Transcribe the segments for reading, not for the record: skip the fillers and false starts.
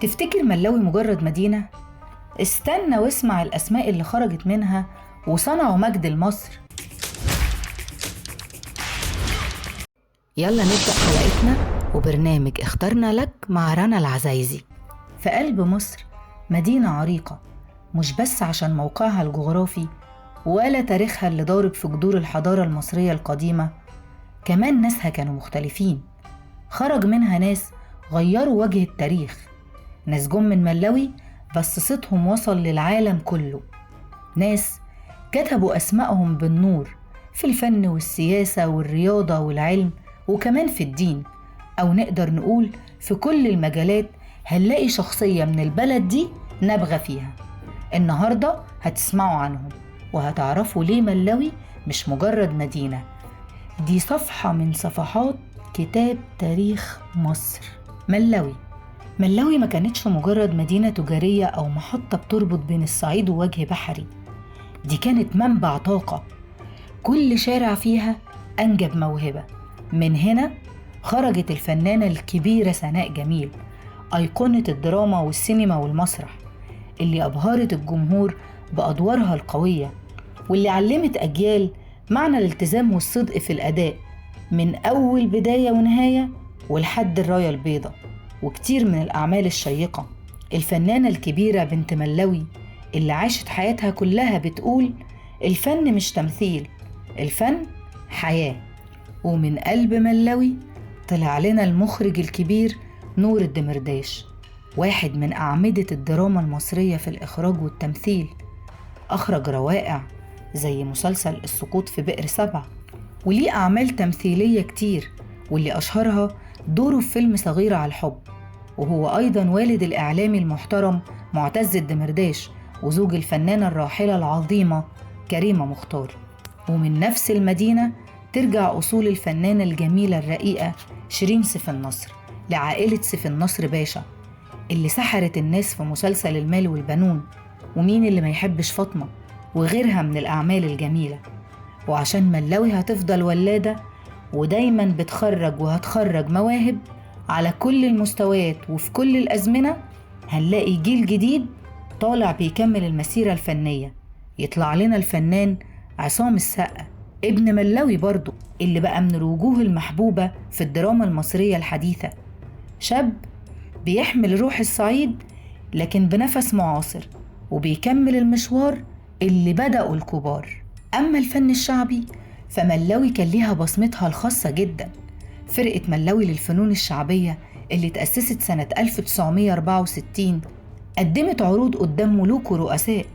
تفتكر ملاوي مجرد مدينة؟ استنى واسمع الأسماء اللي خرجت منها وصنعوا مجد لمصر. يلا نبدأ حلقتنا وبرنامج اخترنا لك مع رنا العزايزي. في قلب مصر مدينة عريقة، مش بس عشان موقعها الجغرافي ولا تاريخها اللي ضارب في جذور الحضارة المصرية القديمة، كمان ناسها كانوا مختلفين. خرج منها ناس غيروا وجه التاريخ، ناس جم من ملاوي بس صيتهم وصل للعالم كله، ناس كتبوا أسمائهم بالنور في الفن والسياسة والرياضة والعلم وكمان في الدين، أو نقدر نقول في كل المجالات. هنلاقي شخصية من البلد دي نبغى فيها. النهاردة هتسمعوا عنهم وهتعرفوا ليه ملاوي مش مجرد مدينة، دي صفحة من صفحات كتاب تاريخ مصر. ملاوي ما كانتش مجرد مدينة تجارية أو محطة بتربط بين الصعيد ووجه بحري، دي كانت منبع طاقة، كل شارع فيها أنجب موهبة. من هنا خرجت الفنانة الكبيرة سناء جميل، أيقونة الدراما والسينما والمسرح، اللي أبهرت الجمهور بأدوارها القوية، واللي علمت أجيال معنى الالتزام والصدق في الأداء من أول بداية ونهاية ولحد الراية البيضاء وكتير من الأعمال الشيقة. الفنانة الكبيرة بنت ملاوي اللي عاشت حياتها كلها بتقول الفن مش تمثيل، الفن حياة. ومن قلب ملاوي طلع لنا المخرج الكبير نور الدمرداش، واحد من أعمدة الدراما المصرية في الإخراج والتمثيل. أخرج روائع زي مسلسل السقوط في بئر سبع، وليه أعمال تمثيلية كتير، واللي أشهرها دوره في فيلم صغيرة على الحب. وهو أيضا والد الإعلامي المحترم معتز الدمرداش وزوج الفنانة الراحلة العظيمة كريمة مختار. ومن نفس المدينة ترجع أصول الفنانة الجميلة الرقيقة شيرين سيف النصر لعائلة سيف النصر باشا، اللي سحرت الناس في مسلسل المال والبنون ومين اللي ما يحبش فاطمة وغيرها من الأعمال الجميلة. وعشان ملاوي هتفضل ولادة ودايما بتخرج وهتخرج مواهب على كل المستويات وفي كل الأزمنة، هنلاقي جيل جديد طالع بيكمل المسيرة الفنية. يطلع لنا الفنان عصام السقا ابن ملاوي برضو، اللي بقى من الوجوه المحبوبة في الدراما المصرية الحديثة، شاب بيحمل روح الصعيد لكن بنفس معاصر وبيكمل المشوار اللي بدأوا الكبار. أما الفن الشعبي فملاوي كان ليها بصمتها الخاصة جدا. فرقة ملاوي للفنون الشعبية اللي تأسست سنة 1964 قدمت عروض قدام ملوك ورؤساء،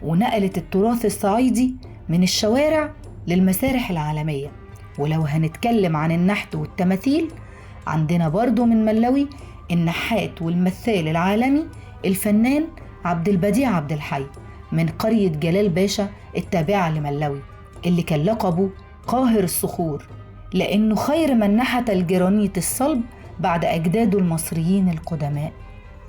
ونقلت التراث الصعيدي من الشوارع للمسارح العالمية. ولو هنتكلم عن النحت والتماثيل، عندنا برضو من ملاوي النحات والمثال العالمي الفنان عبد البديع عبد الحي من قرية جلال باشا التابعة لملاوي، اللي كان لقبه قاهر الصخور لأنه خير من نحت الجرانيت الصلب بعد أجداده المصريين القدماء.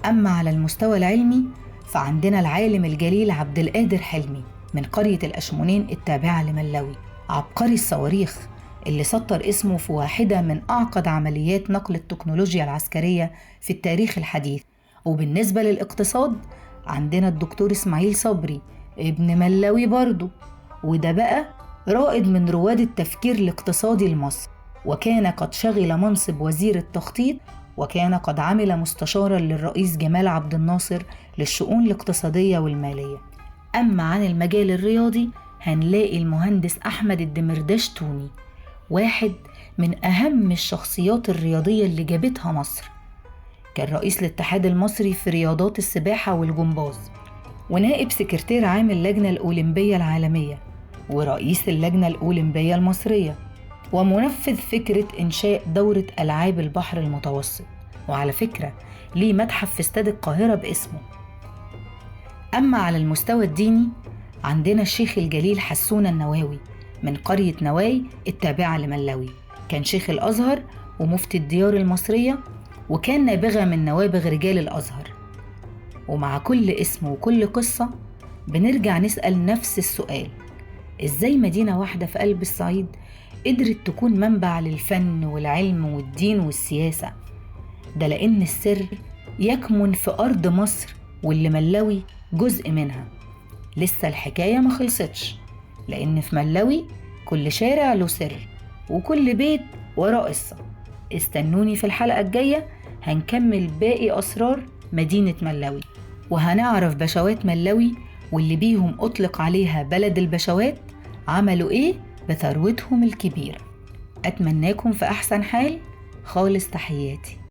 أما على المستوى العلمي فعندنا العالم الجليل عبد القادر حلمي من قرية الأشمونين التابعة لملاوي، عبقري الصواريخ اللي سطر اسمه في واحدة من أعقد عمليات نقل التكنولوجيا العسكرية في التاريخ الحديث. وبالنسبة للاقتصاد عندنا الدكتور إسماعيل صبري ابن ملاوي برضو، وده بقى رائد من رواد التفكير الاقتصادي لمصر، وكان قد شغل منصب وزير التخطيط، وكان قد عمل مستشارا للرئيس جمال عبد الناصر للشؤون الاقتصادية والمالية. أما عن المجال الرياضي هنلاقي المهندس أحمد الدمرداش توني، واحد من أهم الشخصيات الرياضية اللي جابتها مصر. كان رئيس الاتحاد المصري في رياضات السباحة والجمباز، ونائب سكرتير عام اللجنة الأولمبية العالمية، ورئيس اللجنة الأولمبية المصرية، ومنفذ فكرة إنشاء دورة ألعاب البحر المتوسط. وعلى فكرة ليه متحف في استاد القاهرة باسمه. أما على المستوى الديني عندنا الشيخ الجليل حسون النواوي من قرية نواي التابعة لملاوي، كان شيخ الأزهر ومفتي الديار المصرية، وكان نابغة من نوابغ رجال الأزهر. ومع كل اسم وكل قصة بنرجع نسأل نفس السؤال: إزاي مدينة واحدة في قلب الصعيد قدرت تكون منبع للفن والعلم والدين والسياسة؟ ده لأن السر يكمن في أرض مصر، واللي ملوي جزء منها. لسه الحكاية ما خلصتش، لأن في ملوي كل شارع له سر، وكل بيت وراه قصة. استنوني في الحلقة الجاية، هنكمل باقي أسرار مدينة ملوي، وهنعرف بشوات ملوي واللي بيهم أطلق عليها بلد البشوات عملوا إيه بثروتهم الكبيرة. أتمناكم في أحسن حال. خالص تحياتي.